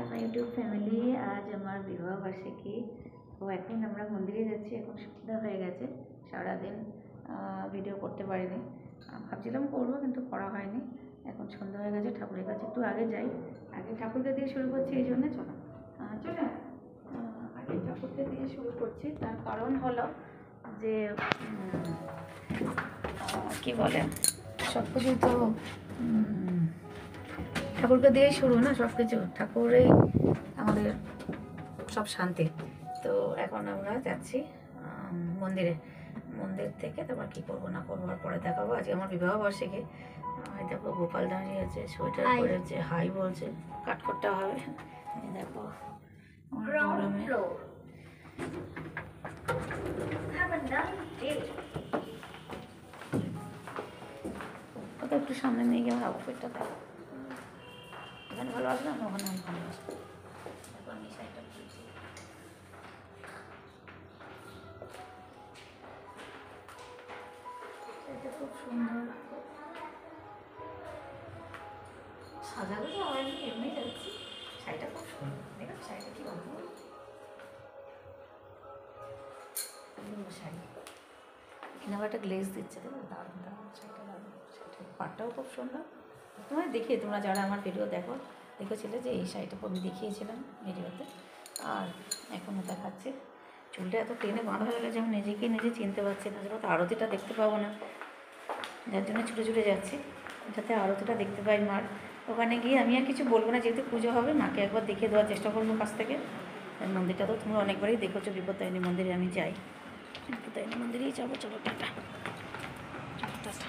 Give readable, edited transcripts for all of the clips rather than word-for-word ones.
Hi my YouTube family आज हमार विवाह बार्षिकी तो এখন আমরা মন্দিরে যাচ্ছি। এখন সন্ধ্যা হয়ে গেছে, সারাদিন ভিডিও করতে পারিনি, ভাবছিলাম করবো কিন্তু করা হয়নি। এখন সন্ধ্যা হয়ে গেছে, ঠাকুরের কাছে একটু আগে যাই, আগে ঠাকুরকে দিয়ে শুরু করছি। এই জন্যে চলো চলে আগে ঠাকুরকে দিয়ে শুরু করছি। তার কারণ হলো যে কি বলে সব কিছু তো ঠাকুরকে দিয়ে শুরু না, সব কিছু ঠাকুরেই আমাদের সব শান্তি। তো এখন আমরা যাচ্ছি মন্দিরে, মন্দির থেকে তারপর কী করবো না করবো আর পরে দেখাবো। আজকে আমার বিবাহ বার্ষিকী। দেখো গোপাল দাঁড়িয়ে আছে, সোয়েটার পরেছে, হাই বলছে, কাট করতে হবে। দেখো কত একটু সামনে নিয়ে গিয়ে আমার আউটফিটটা দেখো, এখানে ভালো আসবে না, ওখানে আমি ভালো আসবো। এখন এই সাইডটা খুলছি, এটা খুব সুন্দর সাজানো তো হয়নি, এমনি যাচ্ছি। শাড়িটা খুব সুন্দর, দেখো শাড়িটা কি অদ্ভুত শাড়ি, এখানে আবার একটা গ্লেজ দিচ্ছে, দেখো দারুণ দারুণ শাড়িটা, দারুণ শাড়িটার পাটটাও খুব সুন্দর। তোমায় দেখিয়ে, তোমরা যারা আমার ভিডিও দেখেছিলে যে এই শাড়িটা আমি দেখিয়েছিলাম ভিডিওতে, আর এখনও দেখাচ্ছে। চুলটা এত টেনে বাঁধা হয়ে গেছে, আমি নিজেকে নিজে চিনতে পারছি না, যেন তো আরতিটা দেখতে পাবো না, যার জন্য ছুটে ছুটে যাচ্ছি যাতে আরতিটা দেখতে পাই মার। ওখানে গিয়ে আমি আর কিছু বলবো না, যেহেতু পুজো হবে, মাকে একবার দেখিয়ে দেওয়ার চেষ্টা করবো কাছ থেকে। মন্দিরটা তো তোমরা অনেকবারই দেখেছো, বিপত্তারিণী মন্দিরে আমি যাই, বিপত্তারিণী মন্দিরেই যাবো। চলো টাটা টাটা।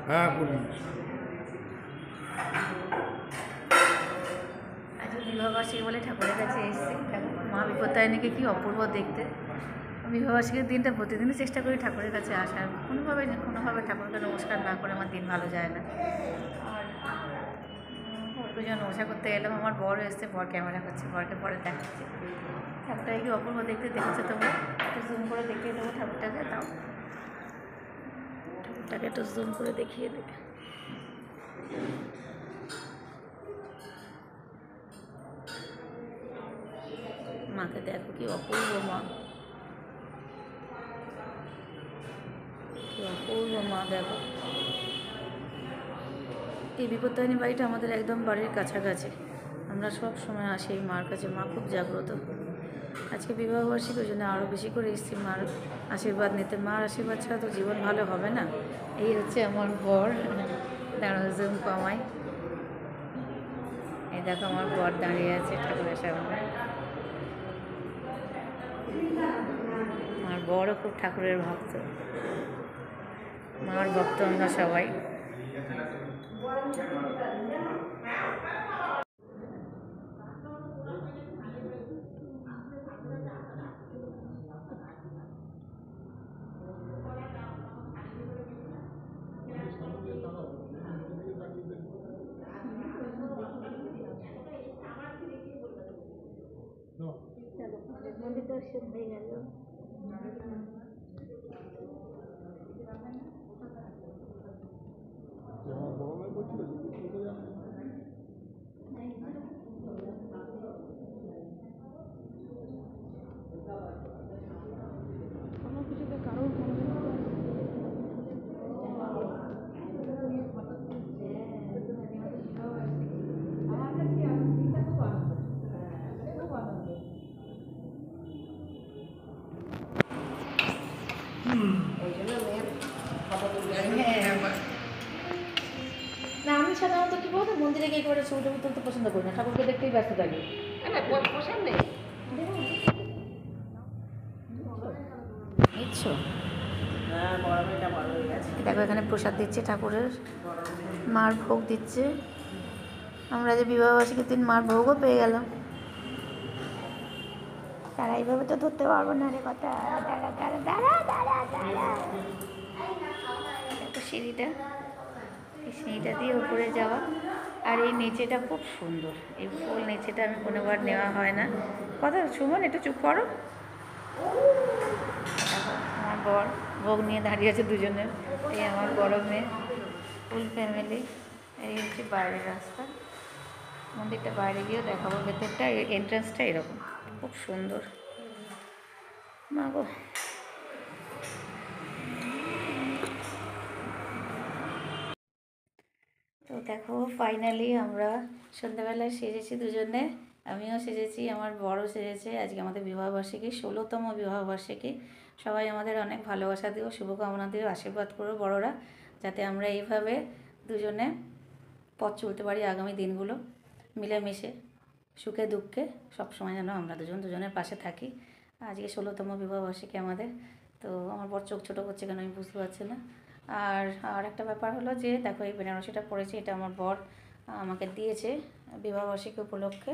হ্যাঁ বলি। আজকে বিবাহবার্ষিকী বলে ঠাকুরের কাছে এসেছি। মা বিপত্তারিণীকে কি অপূর্ব দেখতে। বিবাহবার্ষিকীর দিনটা প্রতিদিনই চেষ্টা করি ঠাকুরের কাছে আসার, কোনোভাবে ঠাকুরকে নমস্কার না করে আমার দিন ভালো যায় না। আর বরকে জন্য নমস্কার করতে এলাম, আমার বর এসছে, বর ক্যামেরা করছে, বরকে পরে দেখাচ্ছে। ঠাকুরটাকে কি অপূর্ব দেখতে দেখেছো তোমরা? একটু জুম করে দেখিয়ে দেবো ঠাকুরটাকে, তাও ঠাকুরটাকে একটু জুম করে দেখিয়ে দেবে। মাকে দেখো কি অপূর্ব মা, কি অপূর্ব মা দেখো। এই বিপত্তারিণী বাড়িটা আমাদের একদম বাড়ির কাছাকাছি, আমরা সব সময় আসি এই মার কাছে। মা খুব জাগ্রত। আজকে বিবাহবার্ষিকী, ওই জন্য আরও বেশি করে এসেছি মার আশীর্বাদ নিতে। মার আশীর্বাদ ছাড়া তো জীবন ভালো হবে না। এই হচ্ছে আমার বর, দাঁড়ানো জুম কমাই। এই দেখো আমার বর দাঁড়িয়ে আছে ঠাকুরের সামনে। আমার বড়ও খুব ঠাকুরের ভক্ত, মার ভক্ত আমরা সবাই। মন্দির দর্শন হয়ে গেল। কোনো কিছুতে কারোর না, আমি সাধারণত কি বলতো মন্দিরে গিয়ে একেবারে ছবি টবি তুলতে পছন্দ করি না, ঠাকুরকে দেখতেই ব্যস্ত থাকি। বুঝছো? দেখো এখানে প্রসাদ দিচ্ছে ঠাকুরের, মার ভোগ দিচ্ছে। আমরা যে বিবাহবার্ষিকীর দিন মার ভোগও পেয়ে গেলাম। তারা এইভাবে তো ধরতে পারবো না রে কথা। দাঁড়া দাঁড়া দাঁড়া দাঁড়া দাঁড়া। দেখো সিঁড়িটা, এই সিঁড়িটা দিয়ে উপরে যাওয়া। আর এই নিচেটা খুব সুন্দর, এই ফুল নিচেটা আমি কোনোবার নেওয়া হয় না। কথা সুমন একটু চুপ করো। আমার বর ভোগ নিয়ে দাঁড়িয়ে আছে দুজনের, এই আমার বড় মেয়ে, ফুল ফ্যামিলি। এই হচ্ছে বাইরের রাস্তা, মন্দিরটা বাইরে গিয়েও দেখাবো। ভেতরটা এন্ট্রান্সটা এরকম খুব সুন্দর। মা গো, তো দেখো ফাইনালি আমরা সন্ধ্যাবেলায় সেজেছি দুজনে, আমিও সেজেছি, আমার বড় সেজেছে। আজকে আমাদের বিবাহবার্ষিকী, 16তম বিবাহবার্ষিকী। সবাই আমাদের অনেক ভালোবাসা দিও, শুভকামনা দিও, আশীর্বাদ করো বড়রা, যাতে আমরা এইভাবে দুজনে পথ চলতে পারি আগামী দিনগুলো, মিলেমিশে সুখে দুঃখে সবসময় যেন আমরা দুজনের পাশে থাকি। আজকে 16তম বিবাহবার্ষিকী আমাদের। তো আমার বর চোখ ছোটো করছে কেন আমি বুঝতে পারছি না। আর একটা ব্যাপার হলো যে দেখো এই বেনারসিটা পরেছি, এটা আমার বর আমাকে দিয়েছে বিবাহবার্ষিকী উপলক্ষে।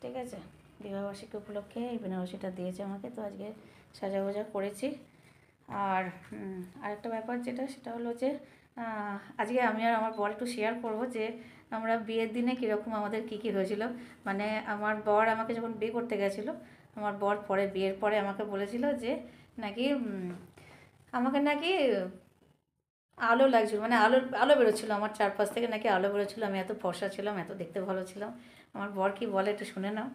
ঠিক আছে, বিবাহবার্ষিকী উপলক্ষে এই বেনারসিটা দিয়েছে আমাকে। তো আজকে সাজাগোজা করেছি। আর আরেকটা ব্যাপার যেটা, সেটা হলো যে আজকে আমি আর আমার বর একটু শেয়ার করবো যে আমরা বিয়ের দিনে কীরকম আমাদের কী কী হয়েছিল। মানে আমার বর আমাকে যখন বিয়ে করতে গেছিলো, আমার বর পরে বিয়ের পরে আমাকে বলেছিল যে নাকি আমাকে নাকি আলো লাগছিল, মানে আলো আলো বেরোচ্ছিলো আমার চারপাশ থেকে, নাকি আলো বেরোচ্ছিলো, আমি এত ফর্সা ছিলাম, এত দেখতে ভালো ছিলাম। আমার বর কি বলে একটু শুনে নাও।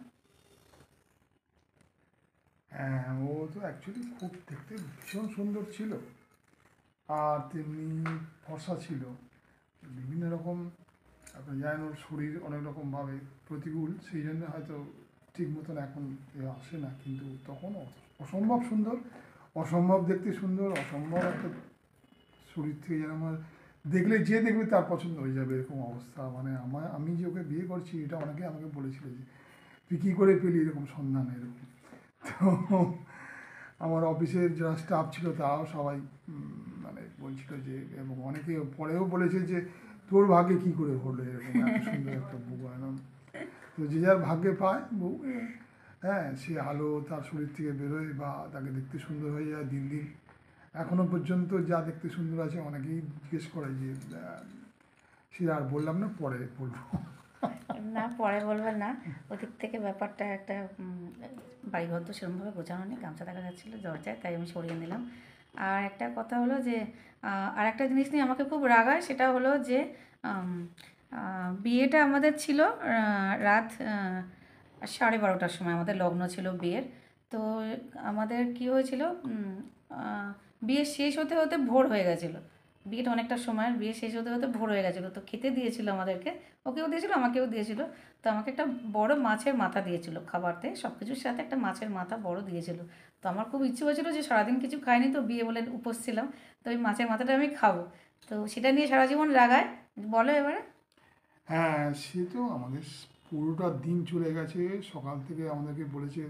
হ্যাঁ, ও তো অ্যাকচুয়ালি খুব দেখতে ভীষণ সুন্দর ছিল, আর তেমনি ফর্সা ছিল। বিভিন্ন রকম আপনি জানেন ওর শরীর অনেক রকমভাবে প্রতিকূল, সেই জন্য হয়তো ঠিক মতন এখন আসে না, কিন্তু তখন অসম্ভব সুন্দর, অসম্ভব দেখতে সুন্দর, অসম্ভব একটা শরীর থেকে যেন আমার দেখলে যে দেখবে তার পছন্দ হয়ে যাবে এরকম অবস্থা। মানে আমি যে ওকে বিয়ে করছি এটা অনেকে আমাকে বলেছিল যে তুই কী করে পেলি এরকম সন্ধান এরকম। তো আমার অফিসের যারা স্টাফ ছিল তারাও সবাই মানে বলছিল যে, এবং অনেকে পরেও বলেছে যে তোর ভাগ্যে কী করে হলো এরকম এত সুন্দর একটা বউ একদম। তো যে যার ভাগ্যে পায় বউ, হ্যাঁ, সে আলো তার শরীর থেকে বেরোয় বা তাকে দেখতে সুন্দর হয়ে যায় দিন দিন। এখনও পর্যন্ত যা দেখতে সুন্দর আছে অনেকেই জিজ্ঞেস করে যে সে আর বললাম না, পরে বলবো। না, পরে বলবেন না। ওদিক থেকে ব্যাপারটা একটা বাড়িঘর তো সেরকমভাবে গোছানো নেই, গামছা দেখা যাচ্ছিলো দরজায়, তাই আমি সরিয়ে নিলাম। আর একটা কথা হলো যে আর একটা জিনিস নিয়ে আমাকে খুব রাগায়, সেটা হলো যে বিয়েটা আমাদের ছিল রাত 12:30টার সময় আমাদের লগ্ন ছিল বিয়ের। তো আমাদের কি হয়েছিল, বিয়ে শেষ হতে হতে ভোর হয়ে গেছিলো। বিয়েটা অনেকটা সময়ের, বিয়ে শেষ হতে হতে ভোর হয়ে গেছিলো। তো খেতে দিয়েছিল আমাদেরকে, ওকেও দিয়েছিল আমাকেও দিয়েছিল। তো আমাকে একটা বড় মাছের মাথা দিয়েছিল খাবারতে, সব কিছুর সাথে একটা মাছের মাথা বড় দিয়েছিল। তো আমার খুব ইচ্ছে হয়েছিল যে সারাদিন কিছু খাইনি, তো বিয়ে বলে উপোস ছিলাম, তো ওই মাছের মাথাটা আমি খাবো। তো সেটা নিয়ে সারা জীবন রাগায়। বলো এবারে। হ্যাঁ, সে তো আমাদের পুরোটা দিন চলে গেছে, সকাল থেকে আমাদেরকে বলেছে,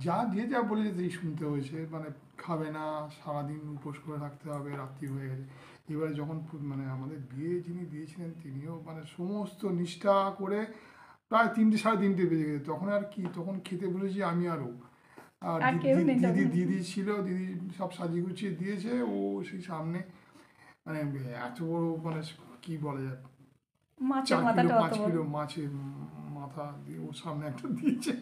যা যে যা বলেছে তাই শুনতে হয়েছে, মানে খাবে না, সারাদিন উপোস করে থাকতে হবে, রাত্রি হয়ে গেছে। এবারে যখন মানে আমাদের বিয়ে যিনি দিয়েছিলেন তিনিও মানে সমস্ত নিষ্ঠা করে প্রায় 3টে 3:30 বেজে গেছে, তখন আর কি, তখন খেতে বলেছি আমি আরও। আর আর কেউ নেই দিদি তখন। দিদি ছিল, দিদি সব সাজিয়ে গুছিয়ে দিয়েছে, ও সেই সামনে মানে এত বড় মানে কি বলা যায়, মাছের 4 কিলো মাথাটা অত 5 বড়। কিলো মাছের মাথা দিয়ে ওর সামনে একটা দিয়েছে।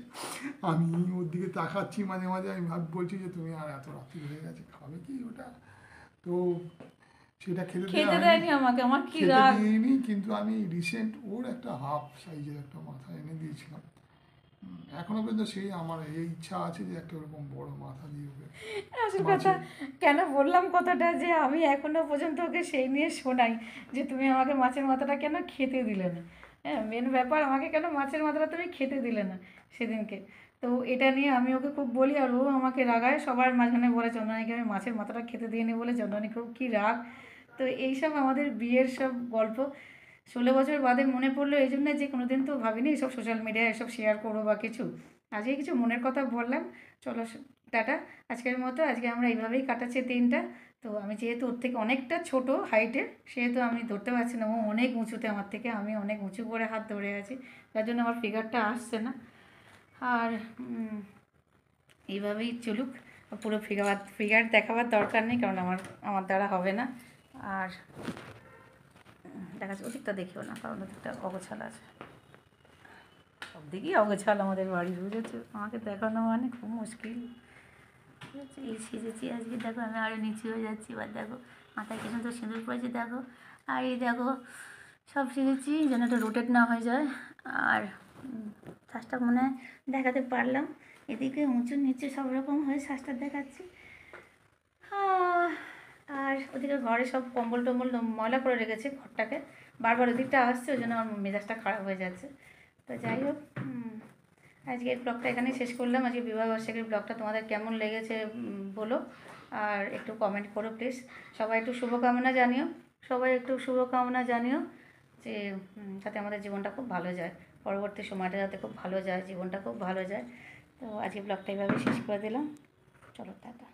আমি ওর দিকে তাকাচ্ছি মাঝে মাঝে, আমি বলছি যে তুমি আর এত রাত্রি হয়ে গেছে, খাবে কি ওটা। তো সেটা খেতে দেওয়া খেতে হয়নি, দেয়নি আমাকে, আমার কি খেতে রাগ। দিইনি, কিন্তু আমি রিসেন্ট ওর একটা হাফ সাইজের একটা মাথা এনে দিয়েছিলাম। এখনো পর্যন্ত সেই আমার এই ইচ্ছা আছে যে একটা ওরকম বড় মাথা দিয়ে ওকে আসল কথা, মাছের। কেন বললাম কথাটা, যে আমি এখনো পর্যন্ত ওকে সেই নিয়ে শোনাই যে তুমি আমাকে মাছের মাথাটা কেন খেতে দিলে না। হ্যাঁ, মেন ব্যাপার, আমাকে কেন মাছের মাথাটা তুমি খেতে দিলে না সেদিনকে। তো এটা নিয়ে আমি ওকে খুব বলি, আর ও আমাকে রাগায়, সবার মাঝখানে বলে চন্দ্রানীকে আমি মাছের মাথাটা খেতে দিইনি বলে। চন্দ্রানী খুব কী রাগ। তো এইসব আমাদের বিয়ের সব গল্প 16 বছর বাদে মনে পড়লো, এই জন্য যে কোনো দিন তো ভাবিনি এসব সোশ্যাল মিডিয়ায় এসব শেয়ার করবো বা কিছু। আজকে কিছু মনের কথা বললাম। চলো, টাটা। আজকের মতো আজকে আমরা এইভাবেই কাটাচ্ছি দিনটা। তো আমি যেহেতু ওর থেকে অনেকটা ছোট হাইটের, সেহেতু আমি ধরতে পারছি না, ও অনেক উঁচুতে আমার থেকে, আমি অনেক উঁচু করে হাত ধরে আছি, তার জন্য আমার ফিগারটা আসছে না। আর এইভাবেই চলুক, পুরো ফিগার ফিগার দেখাবার দরকার নেই, কারণ আমার দ্বারা হবে না। আর দেখা যাচ্ছে ওদিকটা দেখিও না, কারণ ওদিকটা অগোছাল আছে, সব দিকেই অগোছাল আমাদের বাড়ি, বুঝেছো। আমাকে দেখানো মানে খুব মুশকিল। ঠিক আছে, এই সেজেছি আজকে, দেখো আমি আরও নিচু হয়ে যাচ্ছি, এবার দেখো মাথায় কি সুন্দর সিঁদুর পড়েছি দেখো। আর এই দেখো সব সেজেছি যেন এটা রোটেট না হয়ে যায়। আর শ্বাসটা মনে হয় দেখাতে পারলাম, এদিকে উঁচু নিচু সব রকম হয়ে শ্বাসটা দেখাচ্ছি। আর ওদিকে ঘরে সব কম্বল টম্বল ময়লা করে রেখেছে ঘরটাকে, বারবার ওদিকটা আসছে, ওই জন্য আমার মেজাজটা খারাপ হয়ে যাচ্ছে। তো যাই হোক, আজকের ব্লগটা এখানেই শেষ করলাম। আজকে বিবাহবার্ষিকীর ব্লগটা তোমাদের কেমন লেগেছে বলো, আর একটু কমেন্ট করো প্লিজ। সবাই একটু শুভকামনা জানিও, সবাই একটু শুভকামনা জানিও যে যাতে আমাদের জীবনটা খুব ভালো যায়, পরবর্তী সময়টা যাতে খুব ভালো যায়, জীবনটা খুব ভালো যায়। তো আজকে ব্লগটা এইভাবে শেষ করে দিলাম। চলো, টাটা।